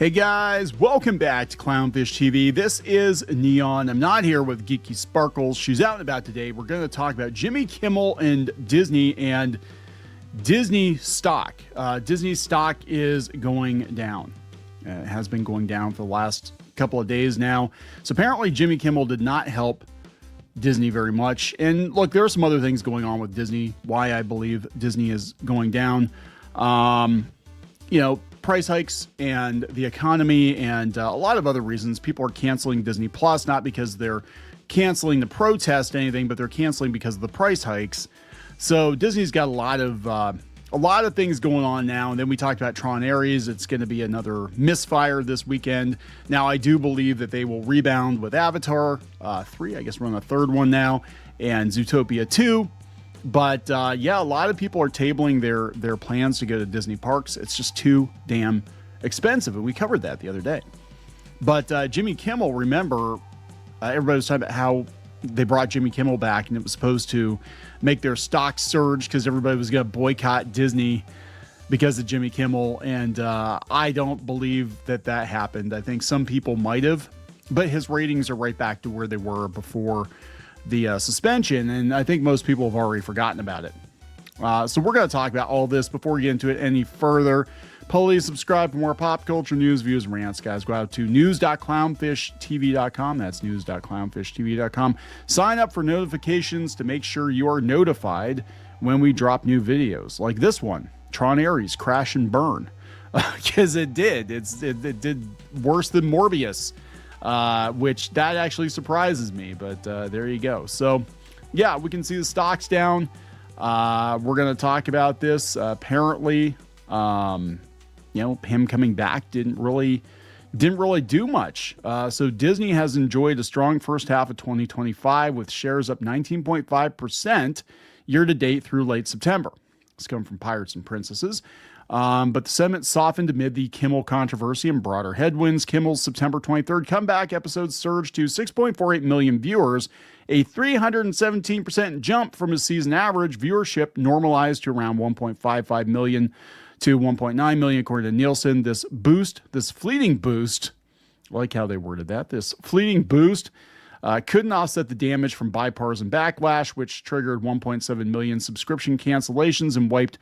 Hey guys, welcome back to Clownfish TV. This is Kneon. I'm not here with Geeky Sparkles. She's out and about today. We're going to talk about Jimmy Kimmel and Disney stock. Disney stock is going down. It has been going down for the last couple of days now. So apparently Jimmy Kimmel did not help Disney very much. And look, there are some other things going on with Disney, why I believe Disney is going down. Price hikes and the economy and a lot of other reasons. People are canceling Disney Plus, not because they're canceling the protest anything, but they're canceling because of the price hikes. So Disney's got a lot of things going on now. And then we talked about Tron Ares. It's going to be another misfire this weekend. Now, I do believe that they will rebound with Avatar 3. I guess we're on the third one now, and Zootopia 2. But a lot of people are tabling their plans to go to Disney parks. It's just too damn expensive, and we covered that the other day. But Jimmy Kimmel, remember, everybody was talking about how they brought Jimmy Kimmel back, and it was supposed to make their stock surge because everybody was going to boycott Disney because of Jimmy Kimmel, and I don't believe that happened. I think some people might have, but his ratings are right back to where they were before the suspension, and I think most people have already forgotten about it. So we're going to talk about all this. Before we get into it any further, please subscribe for more pop culture news, views, and rants, guys. Go out to news.clownfishtv.com. That's news.clownfishtv.com. Sign up for notifications to make sure you are notified when we drop new videos, like this one, Tron Ares Crash and Burn, because it did. It did worse than Morbius. Which that actually surprises me, but there you go. So, yeah, we can see the stocks down. We're going to talk about this. Apparently, him coming back didn't really do much. So Disney has enjoyed a strong first half of 2025 with shares up 19.5% year to date through late September. It's coming from Pirates and Princesses. But the sentiment softened amid the Kimmel controversy and broader headwinds. Kimmel's September 23rd comeback episode surged to 6.48 million viewers, a 317% jump from his season average. Viewership normalized to around 1.55 million to 1.9 million, according to Nielsen. This fleeting boost, I like how they worded that, this fleeting boost couldn't offset the damage from bipartisan backlash, which triggered 1.7 million subscription cancellations and wiped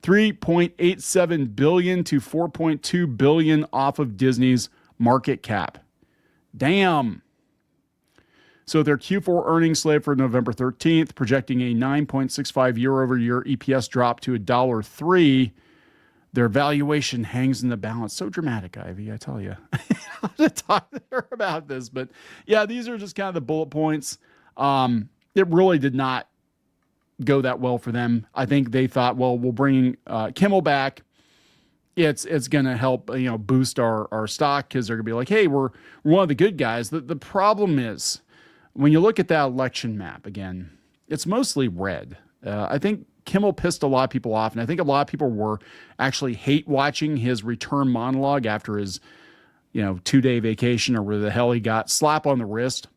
$3.87 billion to $4.2 billion off of Disney's market cap. Damn. So their Q4 earnings slate for November 13th, projecting a 9.65 year-over-year EPS drop to $1.03. Their valuation hangs in the balance. So dramatic, Ivy, I tell you. I'm going to talk to her about this. But yeah, these are just kind of the bullet points. It really did not go that well for them. I think they thought, well, we'll bring Kimmel back. It's going to help boost our stock because they're going to be like, hey, we're one of the good guys. The problem is when you look at that election map again, it's mostly red. I think Kimmel pissed a lot of people off, and I think a lot of people were actually hate watching his return monologue after his 2-day vacation or where the hell he got, slap on the wrist.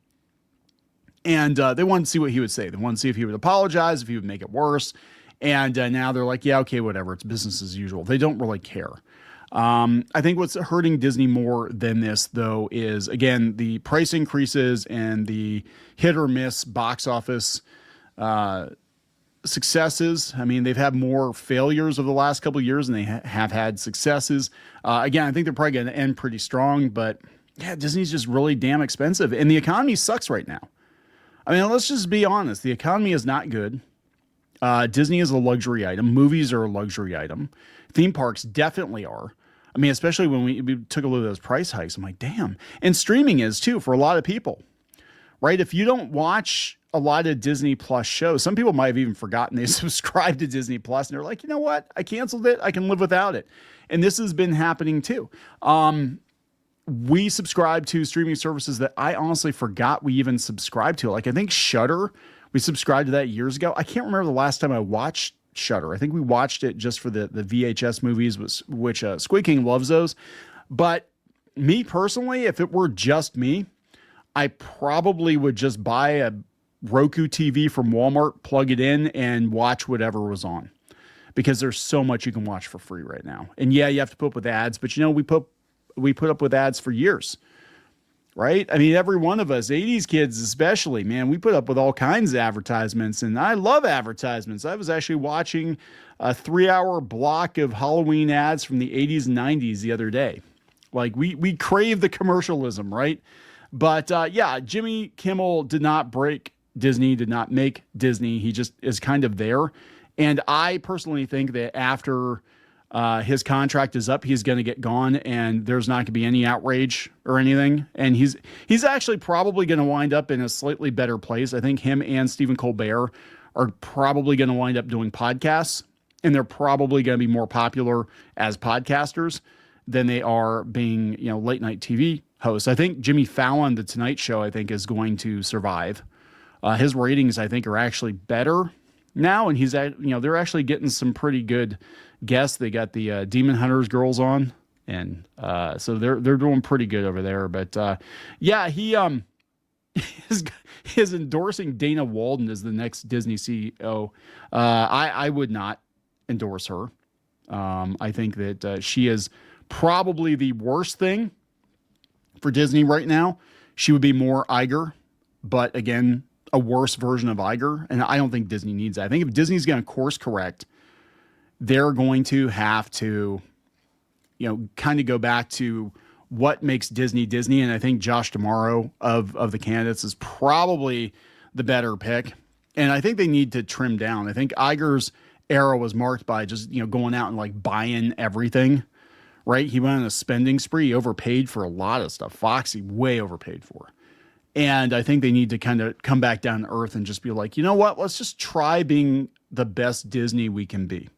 And they wanted to see what he would say. They wanted to see if he would apologize, if he would make it worse. And now they're like, yeah, okay, whatever. It's business as usual. They don't really care. I think what's hurting Disney more than this, though, is, again, the price increases and the hit or miss box office successes. I mean, they've had more failures over the last couple of years than they have had successes. Again, I think they're probably going to end pretty strong. But, yeah, Disney's just really damn expensive. And the economy sucks right now. I mean, let's just be honest. The economy is not good. Disney is a luxury item. Movies are a luxury item. Theme parks definitely are. I mean, especially when we took a look at those price hikes. I'm like, damn. And streaming is, too, for a lot of people. Right? If you don't watch a lot of Disney Plus shows, some people might have even forgotten they subscribed to Disney Plus, and they're like, you know what? I canceled it. I can live without it. And this has been happening, too. We subscribe to streaming services that I honestly forgot we even subscribed to. Like, I think Shudder, we subscribed to that years ago. I can't remember the last time I watched Shudder. I think we watched it just for the VHS movies, which Squid King loves those. But me personally, if it were just me, I probably would just buy a Roku TV from Walmart, plug it in, and watch whatever was on. Because there's so much you can watch for free right now. And yeah, you have to put up with ads, but we put we put up with ads for years, right? I mean, every one of us, 80s kids especially, man, we put up with all kinds of advertisements, and I love advertisements. I was actually watching a 3-hour block of Halloween ads from the 80s and 90s the other day. Like we crave the commercialism, right? But yeah, Jimmy Kimmel did not break Disney, did not make Disney. He just is kind of there. And I personally think that after his contract is up, he's going to get gone, and there's not going to be any outrage or anything. And he's actually probably going to wind up in a slightly better place. I think him and Stephen Colbert are probably going to wind up doing podcasts, and they're probably going to be more popular as podcasters than they are being, late night TV hosts. I think Jimmy Fallon, The Tonight Show, I think is going to survive. His ratings, I think, are actually better now, and he's they're actually getting some pretty good guests. They got the Demon Hunters girls on, and so they're doing pretty good over there. But yeah, he is endorsing Dana Walden as the next Disney CEO. I would not endorse her. I think that she is probably the worst thing for Disney right now. She would be more Iger, but again, a worse version of Iger. And I don't think Disney needs that. I think if Disney's going to course correct, they're going to have to, kind of go back to what makes Disney Disney. And I think Josh D'Amaro of the candidates is probably the better pick. And I think they need to trim down. I think Iger's era was marked by just, going out and like buying everything, right? He went on a spending spree. He overpaid for a lot of stuff. Foxy way overpaid for. And I think they need to kind of come back down to earth and just be like, you know what? Let's just try being the best Disney we can be.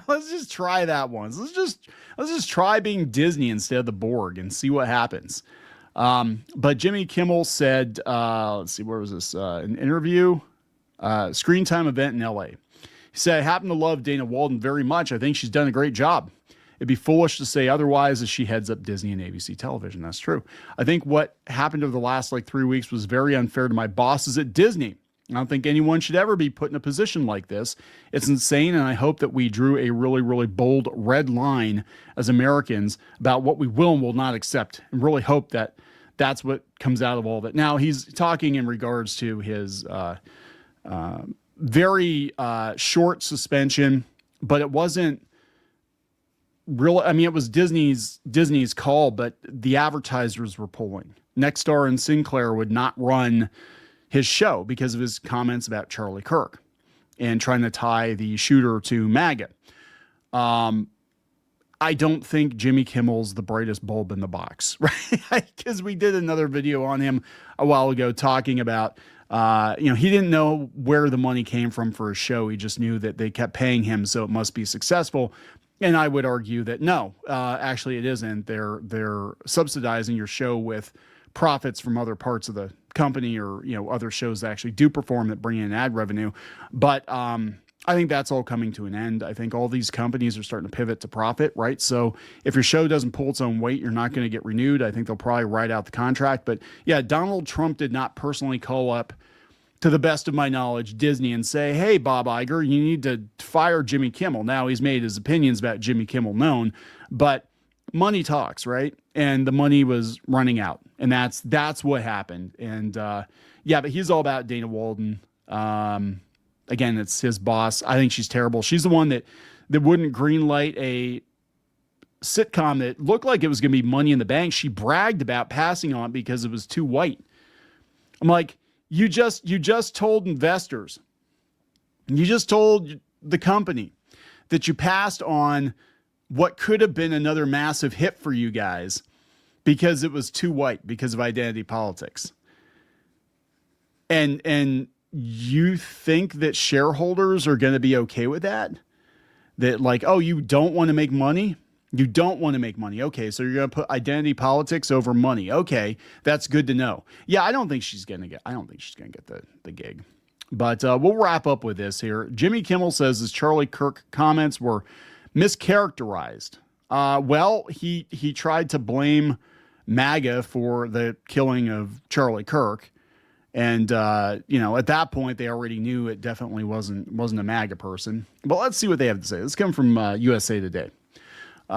Let's just try that once. Let's just try being Disney instead of the Borg and see what happens. But Jimmy Kimmel said, let's see, where was this? An interview, screen time event in LA. He said, I happen to love Dana Walden very much. I think she's done a great job. It'd be foolish to say otherwise as she heads up Disney and ABC television. That's true. I think what happened over the last 3 weeks was very unfair to my bosses at Disney. I don't think anyone should ever be put in a position like this. It's insane, and I hope that we drew a really, really bold red line as Americans about what we will and will not accept, and really hope that that's what comes out of all that. Now, he's talking in regards to his very short suspension, but it wasn't real. I mean, it was Disney's call, but the advertisers were pulling. Nexstar and Sinclair would not run his show because of his comments about Charlie Kirk and trying to tie the shooter to MAGA. I don't think Jimmy Kimmel's the brightest bulb in the box, right? Because we did another video on him a while ago talking about, he didn't know where the money came from for his show. He just knew that they kept paying him, so it must be successful. And I would argue that no, actually it isn't. They're subsidizing your show with profits from other parts of the company or, other shows that actually do perform that bring in ad revenue. But I think that's all coming to an end. I think all these companies are starting to pivot to profit, right? So if your show doesn't pull its own weight, you're not going to get renewed. I think they'll probably write out the contract. But yeah, Donald Trump did not personally call up, to the best of my knowledge, Disney and say, hey, Bob Iger, you need to fire Jimmy Kimmel. Now he's made his opinions about Jimmy Kimmel known, but money talks, right? And the money was running out, and that's what happened. And yeah, but he's all about Dana Walden. Again, it's his boss. I think she's terrible. She's the one that wouldn't greenlight a sitcom that looked like it was going to be Money in the Bank. She bragged about passing on it because it was too white. I'm like, you just told investors, you just told the company that you passed on what could have been another massive hit for you guys because it was too white, because of identity politics. And you think that shareholders are going to be okay with that? That like, oh, you don't want to make money? You don't want to make money. Okay, so you're going to put identity politics over money. Okay, that's good to know. Yeah, I don't think she's going to get the gig. But we'll wrap up with this here. Jimmy Kimmel says his Charlie Kirk comments were mischaracterized. Well, he tried to blame MAGA for the killing of Charlie Kirk. And, at that point, they already knew it definitely wasn't a MAGA person. But let's see what they have to say. This comes from USA Today.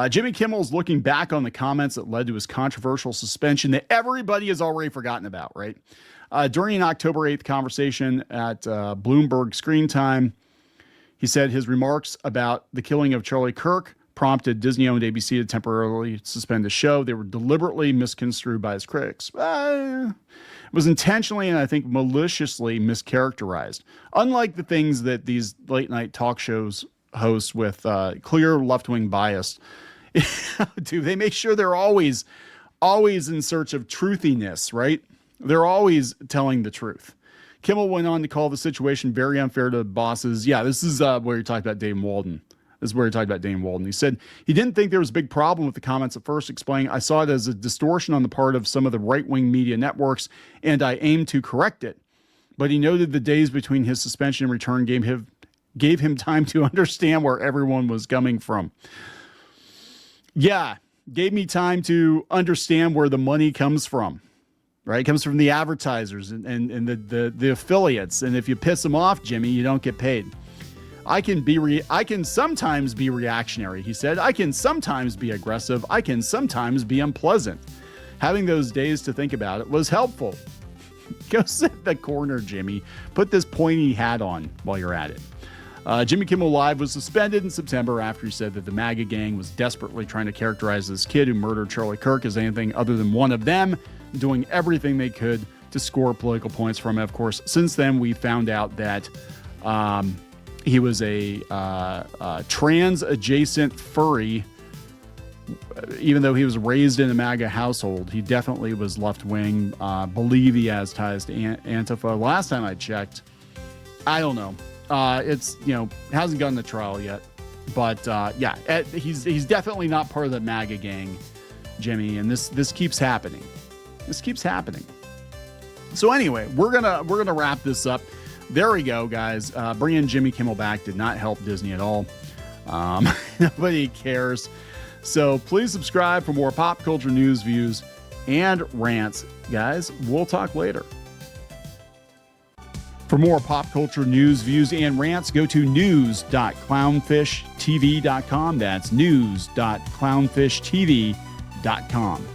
Jimmy Kimmel's looking back on the comments that led to his controversial suspension that everybody has already forgotten about, right? During an October 8th conversation at Bloomberg Screen Time, he said his remarks about the killing of Charlie Kirk prompted Disney-owned ABC to temporarily suspend the show. They were deliberately misconstrued by his critics. It was intentionally and I think maliciously mischaracterized. Unlike the things that these late-night talk shows hosts with clear left-wing bias do, they make sure they're always in search of truthiness, right? They're always telling the truth. Kimmel went on to call the situation very unfair to bosses. Yeah, this is where he talked about Dane Walden. He said he didn't think there was a big problem with the comments at first, explaining, I saw it as a distortion on the part of some of the right-wing media networks, and I aimed to correct it. But he noted the days between his suspension and return gave him time to understand where everyone was coming from. Yeah, gave me time to understand where the money comes from. Right? It comes from the advertisers and the affiliates. And if you piss them off, Jimmy, you don't get paid. I can sometimes be reactionary, he said. I can sometimes be aggressive. I can sometimes be unpleasant. Having those days to think about it was helpful. Go sit in the corner, Jimmy. Put this pointy hat on while you're at it. Jimmy Kimmel Live was suspended in September after he said that the MAGA gang was desperately trying to characterize this kid who murdered Charlie Kirk as anything other than one of them, doing everything they could to score political points from it. Of course, since then, we found out that he was a trans-adjacent furry. Even though he was raised in a MAGA household, he definitely was left-wing. Believe he has ties to Antifa. Last time I checked, I don't know. It's, hasn't gotten to trial yet. But yeah, he's definitely not part of the MAGA gang, Jimmy. And this keeps happening. This keeps happening. So anyway, we're gonna wrap this up. There we go, guys. Bringing Jimmy Kimmel back did not help Disney at all. Nobody cares. So please subscribe for more pop culture news, views, and rants. Guys, we'll talk later. For more pop culture news, views, and rants, go to news.clownfishtv.com. That's news.clownfishtv.com.